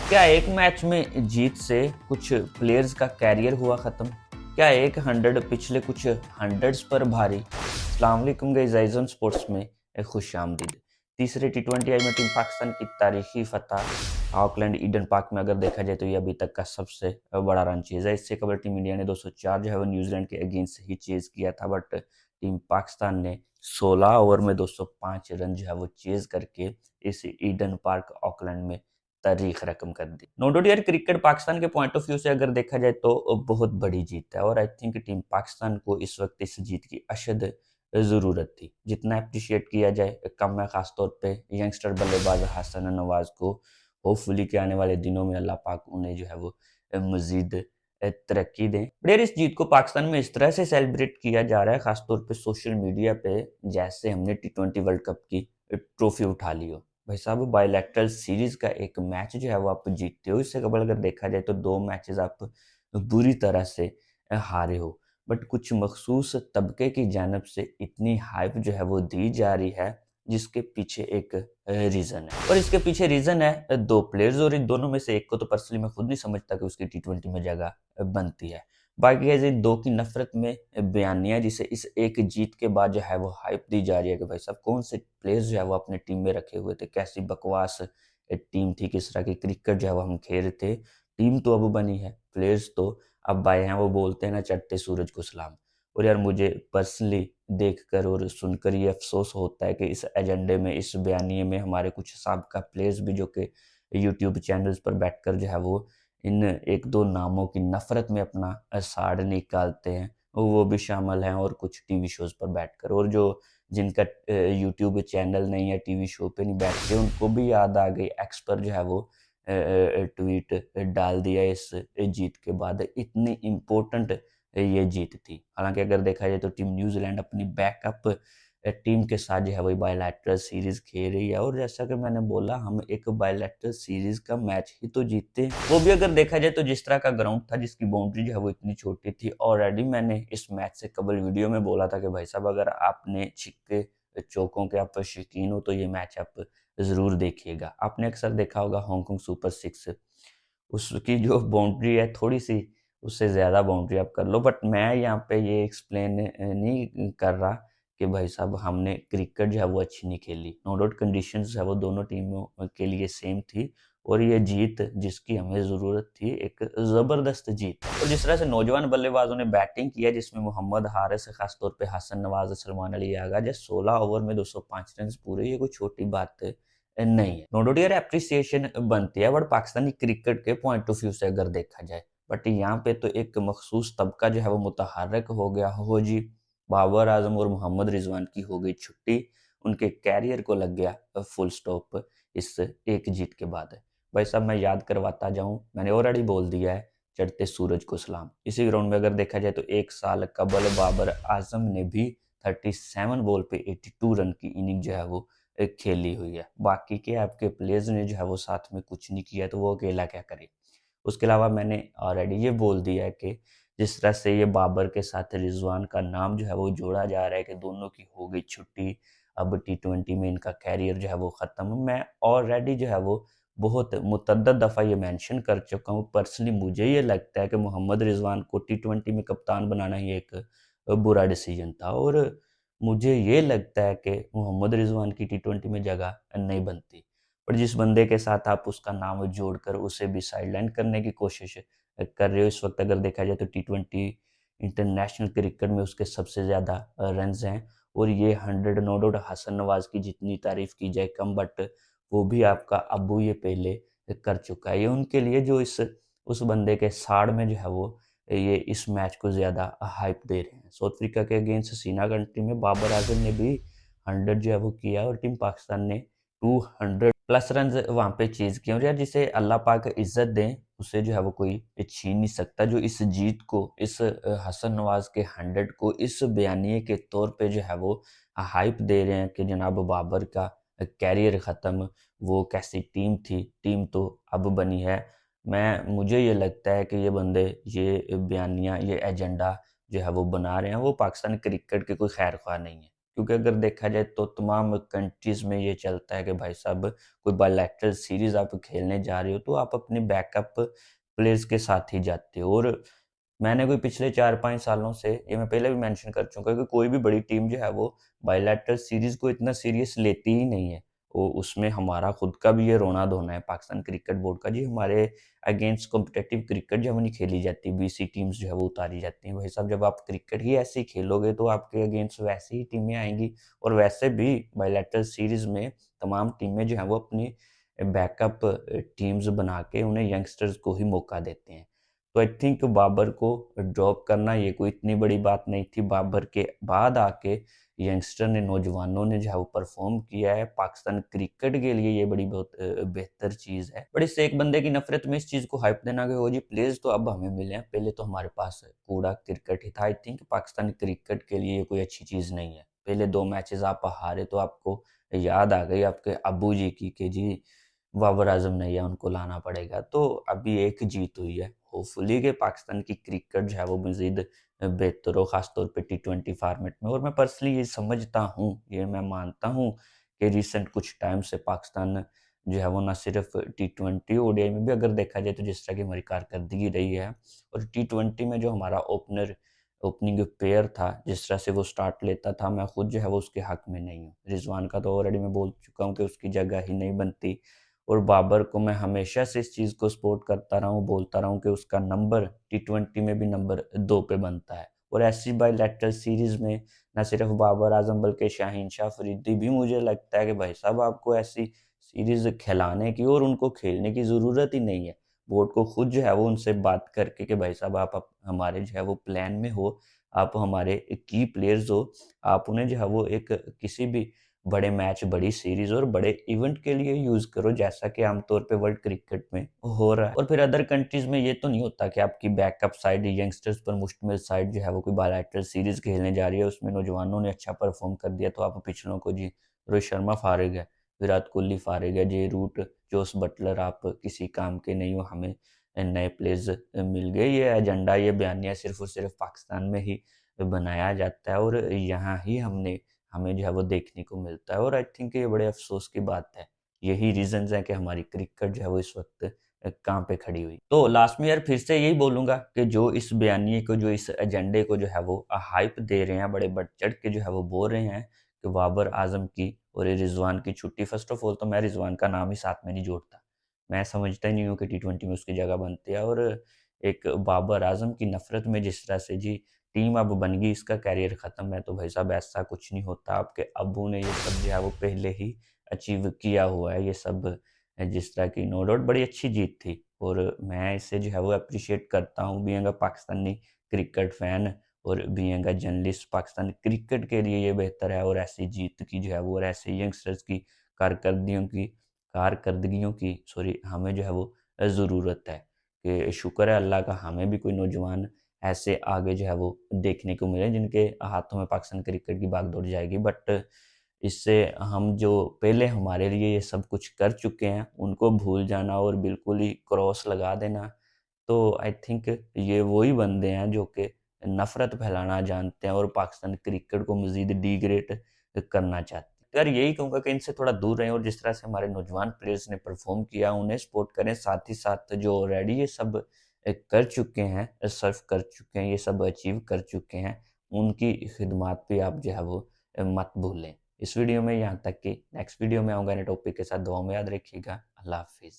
क्या एक मैच में जीत से कुछ प्लेयर्स का कैरियर हुआ ख़त्म? क्या एक 100 पिछले कुछ हंड्रेड्स पर भारी? अस्सलाम वालेकुम गाइस, आइज़न स्पोर्ट्स में खुशामदीद। तीसरे टी20 आई में टीम पाकिस्तान की तारीखी फतह ऑकलैंड ईडन पार्क में अगर देखा जाए तो ये अभी तक का सबसे बड़ा रन चेज़ है। इससे कबल टीम इंडिया ने 204 जो है वो न्यूजीलैंड के अगेंस्ट ही चेज़ किया था, बट टीम पाकिस्तान ने 16 ओवर में 205 रन जो है वो चेज़ करके इस ईडन पार्क ऑकलैंड में तारीख रकम कर दी। नो डाउट यार, क्रिकेट पाकिस्तान के पॉइंट ऑफ व्यू से अगर देखा जाए तो बहुत बड़ी जीत है और आई थिंक टीम पाकिस्तान को इस वक्त इस जीत की अशद ज़रूरत थी। जितना अप्रिशिएट किया जाए कम है, खासतौर पे यंगस्टर बल्लेबाज हसन नवाज को। होपफुली कि आने वाले दिनों में अल्लाह पाक उन्हें जो है वो मजीद तरक्की दें। बट यार, इस जीत को पाकिस्तान में इस तरह से सेलिब्रेट किया जा रहा है, खासतौर पे सोशल मीडिया पे, जैसे हमने टी20 वर्ल्ड कप की ट्रॉफी उठा ली हो। भाई साहब, बायलैटरल सीरीज का एक मैच जो है वो आप जीतते हो। इससे कबल अगर देखा जाए तो 2 मैचेस आप बुरी तरह से हारे हो। बट कुछ मखसूस तबके की जानिब से इतनी हाइप जो है वो दी जा रही है, जिसके पीछे एक रीज़न है और इसके पीछे रीज़न है 2 प्लेयर्स, और इन दोनों में से एक को तो पर्सनली मैं खुद नहीं समझता कि उसकी टी20 में जगह बनती है। बाकी ऐसे 2 की नफ़रत में बयानिया जिसे इस एक जीत के बाद जो है वो हाइप दी जा रही है कि भाई साहब कौन से प्लेयर्स जो है वो अपने टीम में रखे हुए थे, कैसी बकवास टीम थी, किस तरह की क्रिकेट जो है वो हम खेल रहे थे। टीम तो अब बनी है, प्लेयर्स तो अब आए हैं। वो बोलते हैं ना, चढ़ते सूरज को सलाम। और यार, मुझे पर्सनली देखकर और सुनकर ये अफ़सोस होता है कि इस एजेंडे में, इस बयानिए में हमारे कुछ साबका प्लेयर्स भी, जो कि यूट्यूब चैनल्स पर बैठकर जो है वो इन 1-2 नामों की नफ़रत में अपना साड़ निकालते हैं, वो भी शामिल हैं, और कुछ टीवी शोज़ पर बैठकर। और जो जिनका यूट्यूब चैनल नहीं है, टीवी शो पे नहीं बैठते, उनको भी याद आ गई, एक्स पर जो है वो ट्वीट डाल दिया इस जीत के बाद। इतनी इम्पोर्टेंट ये जीत थी। हालाँकि अगर देखा जाए तो टीम न्यूज़ीलैंड अपनी बैकअप टीम के साथ जो है वही बायलैटरल सीरीज़ खेल रही है, और जैसा कि मैंने बोला, हम एक बायलैटरल सीरीज़ का मैच ही तो जीते। वो भी अगर देखा जाए तो जिस तरह का ग्राउंड था, जिसकी बाउंड्री जो है वो इतनी छोटी थी। ऑलरेडी मैंने इस मैच से कबल वीडियो में बोला था कि भाई साहब, अगर आपने छिक्के चौकों के आप शौकीन हो तो ये मैच आप ज़रूर देखिएगा। आपने अक्सर देखा होगा हांगकांग सुपर 6, उसकी जो बाउंड्री है थोड़ी-सी उससे ज़्यादा बाउंड्री आप कर लो। बट मैं यहाँ पे ये एक्सप्लेन नहीं कर रहा कि भाई साहब हमने क्रिकेट जो है वो अच्छी नहीं खेली। नो डाउट कंडीशंस जो है वो दोनों टीमों के लिए सेम थी, और ये जीत जिसकी हमें ज़रूरत थी, एक ज़बरदस्त जीत। और जिस तरह से नौजवान बल्लेबाजों ने बैटिंग की है, जिसमें मोहम्मद हारिस, खास तौर पे हसन नवाज, सलमान अली आगा, जो 16 ओवर में 205 रन पूरे, ये कोई छोटी बात नहीं है। नो डाउट यार, एप्रिसिएशन बनती है, बट पाकिस्तानी क्रिकेट के पॉइंट ऑफ व्यू से अगर देखा जाए, बट यहाँ पे तो एक मखसूस तबका जो है वो मुतहर्रिक हो गया हो जी। बाबर आजम और मोहम्मद रिजवान की हो गई छुट्टी, उनके कैरियर को लग गया फुल स्टॉप इस एक जीत के बाद। भाई साहब, मैं याद करवाता जाऊं, मैंने ऑलरेडी बोल दिया है, चढ़ते सूरज को सलाम। इसी ग्राउंड में अगर देखा जाए तो 1 साल कबल बाबर आजम ने भी 37 बॉल पे 82 रन की इनिंग जो है वो खेली हुई है। बाकी के आपके प्लेयर्स ने जो है वो साथ में कुछ नहीं किया, तो वो अकेला क्या करे। उसके अलावा मैंने ऑलरेडी ये बोल दिया है कि जिस तरह से ये बाबर के साथ रिजवान का नाम जो है वो जोड़ा जा रहा है कि दोनों की हो गई छुट्टी, अब टी20 में इनका कैरियर जो है वो ख़त्म। मैं ऑलरेडी जो है वो बहुत मुतअद्दिद दफ़ा ये मेंशन कर चुका हूँ। पर्सनली मुझे ये लगता है कि मोहम्मद रिजवान को टी20 में कप्तान बनाना ही एक बुरा डिसीजन था, और मुझे ये लगता है कि मोहम्मद रिजवान की टी20 में जगह नहीं बनती। पर जिस बंदे के साथ आप उसका नाम जोड़कर उसे भी साइडलाइन करने की कोशिश कर रहे हो, इस वक्त अगर देखा जाए तो टी20 इंटरनेशनल क्रिकेट में उसके सबसे ज़्यादा रन्स हैं, और ये 100 नो डाउट हसन नवाज की जितनी तारीफ की जाए कम, बट वो भी आपका अब्बू ये पहले कर चुका है। ये उनके लिए जो इस उस बंदे के साड़ में जो है वो ये इस मैच को ज़्यादा हाइप दे रहे हैं। साउथ अफ्रीका के अगेंस्ट सीना कंट्री में बाबर आजम ने भी 100 जो है वो किया, और टीम पाकिस्तान ने 200 प्लस रन वहाँ पे चेज़ किए। और यार, जिसे अल्लाह पाक इज़्ज़त दें, उसे जो है वो कोई छीन नहीं सकता। जो इस जीत को, इस हसन नवाज के 100 को इस बयानिए के तौर पे जो है वो हाइप दे रहे हैं कि जनाब बाबर का कैरियर ख़त्म, वो कैसी टीम थी, टीम तो अब बनी है। मुझे ये लगता है कि ये बंदे ये बयानिया, ये एजेंडा जो है वो बना रहे हैं, वो पाकिस्तान क्रिकेट के कोई खैर ख्वाह नहीं है। क्योंकि अगर देखा जाए तो तमाम कंट्रीज़ में ये चलता है कि भाई साहब कोई बायलैटरल सीरीज़ आप खेलने जा रहे हो तो आप अपने बैकअप प्लेयर्स के साथ ही जाते हो। और मैंने कोई पिछले 4-5 सालों से, ये मैं पहले भी मेंशन कर चुका हूँ कि कोई भी बड़ी टीम जो है वो बायलैटरल सीरीज़ को इतना सीरियस लेती ही नहीं है। वो उसमें हमारा खुद का भी ये रोना-धोना है पाकिस्तान क्रिकेट बोर्ड का, जी हमारे अगेंस्ट कॉम्पिटिटिव क्रिकेट जब नहीं खेली जाती, बीसी टीम्स जो है वो उतारी जाती हैं। भाई साहब जब आप क्रिकेट ही ऐसे ही खेलोगे तो आपके अगेंस्ट वैसे ही टीमें आएँगी। और वैसे भी बायलैटरल सीरीज़ में तमाम टीमें जो हैं वो अपनी बैकअप टीम्स बना के उन्हें यंगस्टर्स को ही मौका देते हैं। तो आई थिंक बाबर को ड्रॉप करना ये कोई इतनी बड़ी बात नहीं थी। बाबर के बाद आके यंगस्टर ने, नौजवानों ने जो है वो परफ़ॉर्म किया है। पाकिस्तान क्रिकेट के लिए ये बड़ी बहुत बेहतर चीज़ है। बट इससे एक बंदे की नफ़रत में इस चीज़ को हाइप देना कि वो जी प्लेयर्स तो अब हमें मिले हैं, पहले तो हमारे पास कूड़ा क्रिकेट ही था। आई थिंक पाकिस्तान क्रिकेट के लिए ये कोई अच्छी चीज़ नहीं है। पहले 2 मैचेज़ आप हारे तो आपको याद आ गई आपके अब्बूजी की कि जी बाबर आज़म नहीं है, उनको लाना पड़ेगा। तो अभी एक जीत हुई है। होपफुली कि पाकिस्तान की क्रिकेट जो है वो मज़ीद बेहतर हो, ख़ास तौर पे टी20 फॉर्मेट में। और मैं पर्सनली ये समझता हूँ, ये मैं मानता हूँ कि रिसेंट कुछ टाइम से पाकिस्तान जो है वो ना सिर्फ़ टी20, ओडीआई में भी अगर देखा जाए तो जिस तरह की हमारी कारकर्दगी रही है, और टी20 में जो हमारा ओपनिंग पेयर था, जिस तरह से वो स्टार्ट लेता था, मैं खुद जो है वो उसके हक़ में नहीं हूँ। रिज़वान का तो ऑलरेडी मैं बोल चुका हूँ कि उसकी जगह ही नहीं बनती। और बाबर को मैं हमेशा से इस चीज़ को सपोर्ट करता रहा हूँ, बोलता रहा हूँ कि उसका नंबर टी20 में भी नंबर 2 पे बनता है। और ऐसी बायलैटरल सीरीज़ में ना सिर्फ़ बाबर आज़म बल्कि शाहीन शाह अफरीदी भी, मुझे लगता है कि भाई साहब आपको ऐसी सीरीज़ खिलाने की और उनको खेलने की ज़रूरत ही नहीं है। बोर्ड को खुद जो है वो उनसे बात करके कि भाई साहब आप हमारे जो है वो प्लान में हो, आप हमारे की प्लेयर्स हो, आप उन्हें जो है वो एक किसी भी बड़े मैच, बड़ी सीरीज़ और बड़े इवेंट के लिए यूज़ करो, जैसा कि आमतौर पे वर्ल्ड क्रिकेट में हो रहा है। और फिर अदर कंट्रीज़ में ये तो नहीं होता कि आपकी बैकअप साइड, यंगस्टर्स पर मुश्तमिल साइड जो है वो कोई बायलैटरल सीरीज़ खेलने जा रही है, उसमें नौजवानों ने अच्छा परफ़ॉर्म कर दिया तो आप पिछलों को जी रोहित शर्मा फारिग है, विराट कोहली फारिग है, जे रूट, जोस बटलर आप किसी काम के नहीं हो, हमें नए प्लेयर्स मिल गए। ये एजेंडा, ये बयानिया सिर्फ़ और सिर्फ़ पाकिस्तान में ही बनाया जाता है और यहाँ ही हमें जो है वो देखने को मिलता है। और आई थिंक ये बड़े अफ़सोस की बात है। यही रीज़न्स हैं कि हमारी क्रिकेट जो है वो इस वक़्त कहाँ पे खड़ी हुई। तो लास्ट में यार फिर से यही बोलूँगा कि जो इस बयानिए को, जो इस एजेंडे को जो है वो हाइप दे रहे हैं, बड़े बढ़-चढ़ के जो है वो बोल रहे हैं कि बाबर आज़म की और ये रिज़वान की छुट्टी। फ़र्स्ट ऑफ ऑल तो मैं रिज़वान का नाम ही साथ में नहीं जोड़ता। मैं समझता ही नहीं हूँ कि टी20 में उसकी जगह बनती है। और एक बाबर आज़म की नफ़रत में जिस तरह से जी टीम अब बन गई, इसका करियर ख़त्म है, तो भाई साहब ऐसा कुछ नहीं होता। आपके अब्बू ने ये सब जो है वो पहले ही अचीव किया हुआ है। ये सब जिस तरह की, नो डाउट बड़ी अच्छी जीत थी और मैं इसे जो है वो एप्रिशिएट करता हूँ being a Pakistani cricket fan और being a journalist. Pakistan cricket के लिए ये बेहतर है और ऐसी जीत की जो है वो, और ऐसे यंगस्टर्स की कारकर्दगियों की सॉरी हमें जो है वो ज़रूरत है। कि शुक्र है अल्लाह का, हमें भी कोई नौजवान ऐसे आगे जो है वो देखने को मिले जिनके हाथों में पाकिस्तान क्रिकेट की बागडोर जाएगी। बट इससे हम जो पहले हमारे लिए ये सब कुछ कर चुके हैं, उनको भूल जाना और बिल्कुल ही क्रॉस लगा देना, तो आई थिंक ये वही बंदे हैं जो कि नफ़रत फैलाना जानते हैं और पाकिस्तान क्रिकेट को मज़ीद डिग्रेड करना चाहते हैं। तो यार यही कहूँगा कि इनसे थोड़ा दूर रहें और जिस तरह से हमारे नौजवान प्लेयर्स ने परफ़ॉर्म किया, उन्हें सपोर्ट करें। साथ ही साथ जो ऑलरेडी ये सब कर चुके हैं, सर्व कर चुके हैं, ये सब अचीव कर चुके हैं, उनकी खिदमात पे आप जो है वो मत भूलें। इस वीडियो में यहाँ तक कि नेक्स्ट वीडियो में आऊँगा नए टॉपिक के साथ। दुआ में याद रखिएगा। अल्लाह हाफ़िज़।